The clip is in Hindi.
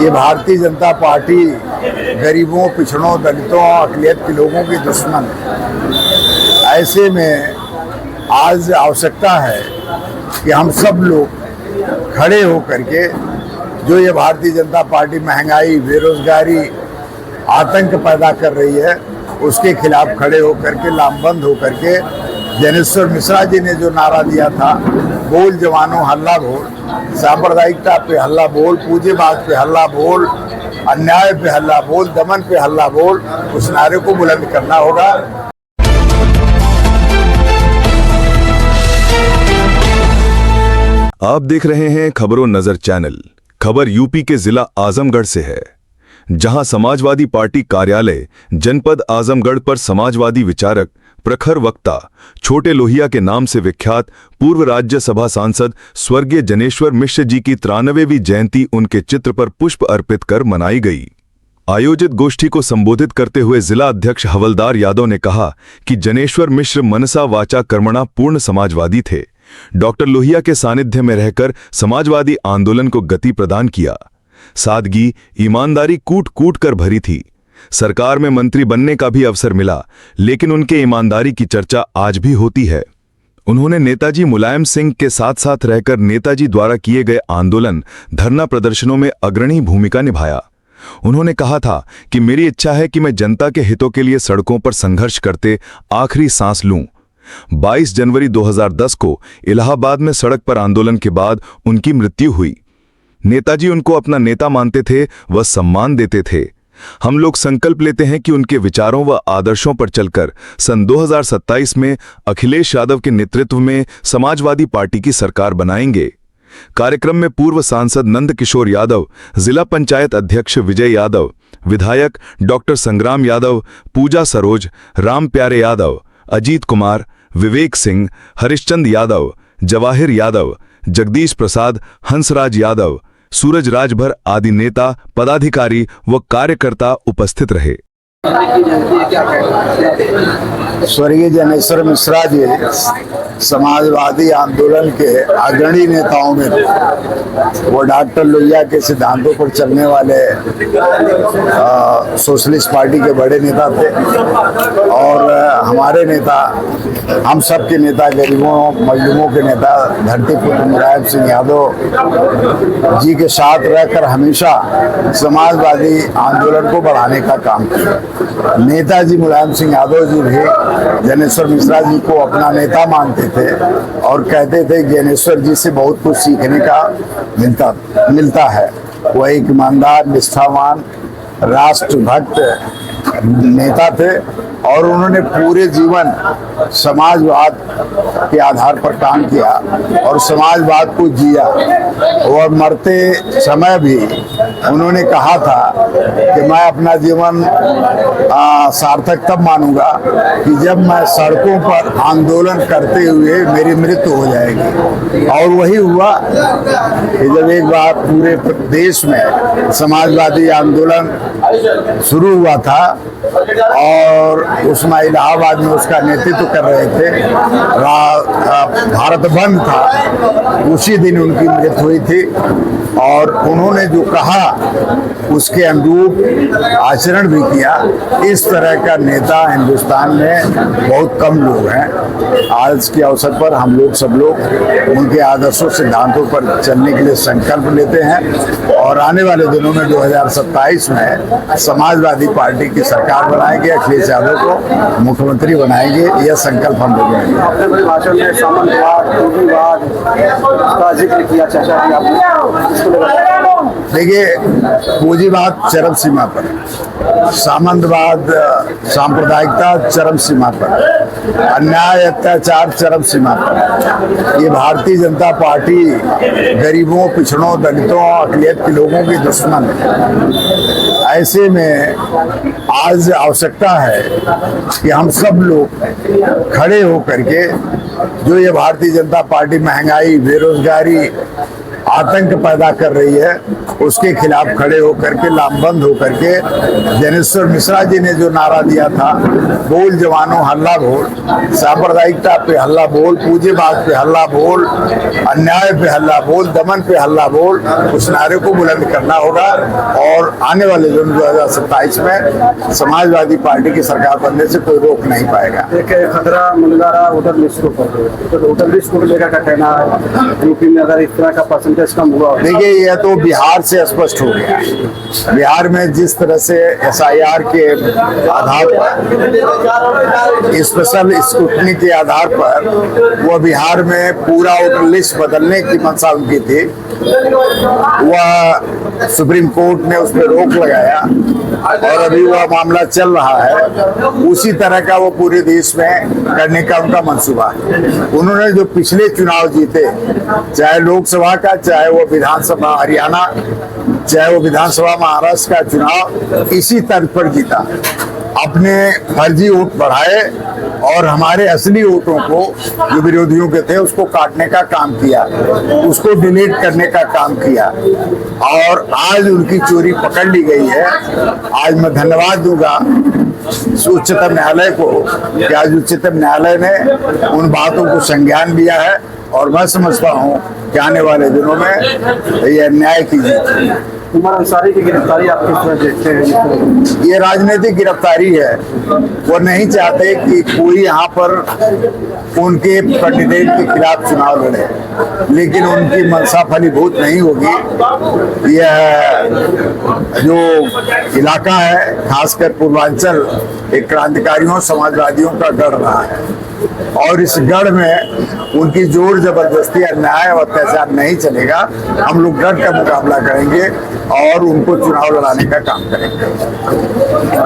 ये भारतीय जनता पार्टी गरीबों, पिछड़ों, दलितों, अक़लियत के लोगों की दुश्मन है। ऐसे में आज आवश्यकता है कि हम सब लोग खड़े हो करके जो ये भारतीय जनता पार्टी महंगाई, बेरोजगारी, आतंक पैदा कर रही है, उसके खिलाफ खड़े होकर के, लामबंद होकर के, ज्ञानेश्वर मिश्रा जी ने जो नारा दिया था, बोल जवानों हल्ला बोल, सांप्रदायिकता पे हल्ला बोल, पूज्यवाद पे हल्ला बोल, अन्याय पे हल्ला बोल, दमन पे हल्ला बोल, उस नारे को बुलंद करना होगा। आप देख रहे हैं खबरों नजर चैनल। खबर यूपी के जिला आजमगढ़ से है, जहां समाजवादी पार्टी कार्यालय जनपद आजमगढ़ पर समाजवादी विचारक, प्रखर वक्ता, छोटे लोहिया के नाम से विख्यात पूर्व राज्यसभा सांसद स्वर्गीय ज्ञानेश्वर मिश्र जी की 93वीं जयंती उनके चित्र पर पुष्प अर्पित कर मनाई गई। आयोजित गोष्ठी को संबोधित करते हुए जिला अध्यक्ष हवलदार यादव ने कहा कि ज्ञानेश्वर मिश्र मनसा वाचा कर्मणा पूर्ण समाजवादी थे। डॉक्टर लोहिया के सानिध्य में रहकर समाजवादी आंदोलन को गति प्रदान किया। सादगी, ईमानदारी कूट कूट कर भरी थी। सरकार में मंत्री बनने का भी अवसर मिला, लेकिन उनके ईमानदारी की चर्चा आज भी होती है। उन्होंने नेताजी मुलायम सिंह के साथ साथ रहकर नेताजी द्वारा किए गए आंदोलन, धरना प्रदर्शनों में अग्रणी भूमिका निभाया। उन्होंने कहा था कि मेरी इच्छा है कि मैं जनता के हितों के लिए सड़कों पर संघर्ष करते आखिरी सांस लूं। 22 जनवरी 2010 को इलाहाबाद में सड़क पर आंदोलन के बाद उनकी मृत्यु हुई। नेताजी उनको अपना नेता मानते थे, वह सम्मान देते थे। हम लोग संकल्प लेते हैं कि उनके विचारों व आदर्शों पर चलकर सन 2027 में अखिलेश यादव के नेतृत्व में समाजवादी पार्टी की सरकार बनाएंगे। कार्यक्रम में पूर्व सांसद नंद किशोर यादव, जिला पंचायत अध्यक्ष विजय यादव, विधायक डॉक्टर संग्राम यादव, पूजा सरोज, राम प्यारे यादव, अजीत कुमार, विवेक सिंह, हरिश्चंद यादव, जवाहिर यादव, जगदीश प्रसाद, हंसराज यादव, सूरज राजभर आदि नेता, पदाधिकारी व कार्यकर्ता उपस्थित रहे। स्वर्गीय ज्ञानेश्वर मिश्रा जी समाजवादी आंदोलन के अग्रणी नेताओं में थे। वो डॉक्टर लोहिया के सिद्धांतों पर चलने वाले सोशलिस्ट पार्टी के बड़े नेता थे और हमारे नेता, हम सब के नेता, गरीबों, मजलूमों के नेता धरती पुत्र मुलायम सिंह यादव जी के साथ रहकर हमेशा समाजवादी आंदोलन को बढ़ाने का काम किया। नेताजी मुलायम सिंह यादव जी भी ज्ञानेश्वर मिश्रा जी को अपना नेता मानते थे और कहते थे ज्ञानेश्वर जी से बहुत कुछ सीखने का मिलता है। वह एक ईमानदार, निष्ठावान, राष्ट्रभक्त नेता थे और उन्होंने पूरे जीवन समाजवाद के आधार पर काम किया और समाजवाद को जिया। और मरते समय भी उन्होंने कहा था कि मैं अपना जीवन सार्थक तब मानूंगा कि जब मैं सड़कों पर आंदोलन करते हुए मेरी मृत्यु हो जाएगी। और वही हुआ कि जब एक बार पूरे देश में समाजवादी आंदोलन शुरू हुआ था और उसमें इलाहाबाद में उसका नेतृत्व कर रहे थे, भारत बंद था, उसी दिन उनकी मृत्यु हुई थी। और उन्होंने जो कहा उसके अनुरूप आचरण भी किया। इस तरह का नेता हिंदुस्तान में बहुत कम लोग हैं। आज के अवसर पर हम लोग सब लोग उनके आदर्शों, सिद्धांतों पर चलने के लिए संकल्प लेते हैं और आने वाले दिनों में 2027 में समाजवादी पार्टी की सरकार बनाएंगे, अखिलेश यादव को मुख्यमंत्री बनाएंगे। यह संकल्प हम लोगों ने लिया। अपने भाषण में सामंतवाद, पूंजीवाद का जिक्र किया, चर्चा की आपने। देखिए, पूंजीवाद चरम सीमा पर, सामंतवाद, सांप्रदायिकता चरम सीमा पर, अन्याय, अत्याचार चरम सीमा पर। ये भारतीय जनता पार्टी गरीबों, पिछड़ों, दलितों, अक़लियत के लोगों की दुश्मन है। ऐसे में आज आवश्यकता है कि हम सब लोग खड़े हो करके जो ये भारतीय जनता पार्टी महंगाई, बेरोजगारी, आतंक पैदा कर रही है उसके खिलाफ खड़े होकर के लामबंद होकर के ज्ञानेश्वर मिश्रा जी ने जो नारा दिया था, बोल जवानों हल्ला बोल, सांप्रदायिकता पे हल्ला बोल, पूजेबाज पे हल्ला बोल, अन्याय पे हल्ला बोल, दमन पे हल्ला बोल, उस नारे को बुलंद करना होगा। और आने वाले दिन 2027 में समाजवादी पार्टी की सरकार बनने से कोई रोक नहीं पाएगा। एक खतरा मंडला रहा वोटर लिस्ट को तो वोटर लिस्ट को लेकर का कहना है यूपी में अगर इस तरह का परसेंटेज कम हुआ। देखिए, यह तो बिहार से स्पष्ट हो गया। बिहार में जिस तरह से SIR के आधार पर, स्पेशल स्क्रूटनी के आधार पर वह बिहार में पूरा वोटर लिस्ट बदलने की मंशा उनकी थी, वह सुप्रीम कोर्ट ने उस पर रोक लगाया और अभी वह मामला चल रहा है। उसी तरह का वो पूरे देश में करने का उनका मंसूबा है। उन्होंने जो पिछले चुनाव जीते, चाहे लोकसभा का, चाहे वो विधानसभा हरियाणा, चाहे वो विधानसभा महाराष्ट्र का चुनाव, इसी तर्ज पर जीता। अपने फर्जी वोट बढ़ाए और हमारे असली वोटों को, जो विरोधियों के थे, उसको काटने का काम किया, उसको डिलीट करने का काम किया। और आज उनकी चोरी पकड़ ली गई है। आज मैं धन्यवाद दूंगा उच्चतम न्यायालय को कि आज उच्चतम न्यायालय ने उन बातों को संज्ञान लिया है और मैं समझता हूँ कि आने वाले दिनों में यह न्याय की जीत। उमर अंसारी की गिरफ्तारी आप किस तरह देखते हैं? ये राजनीतिक गिरफ्तारी है। वो नहीं चाहते कि कोई यहाँ पर उनके कैंडिडेट के खिलाफ चुनाव लड़े, लेकिन उनकी मंशा फलीभूत नहीं होगी। यह जो इलाका है, खासकर पूर्वांचल, एक क्रांतिकारियों समाजवादियों का गढ़ रहा है और इस गढ़ में उनकी जोर जबरदस्ती, अन्याय और अत्याचार नहीं चलेगा। हम लोग डट का मुकाबला करेंगे और उनको चुनाव लड़ाने का काम करेंगे।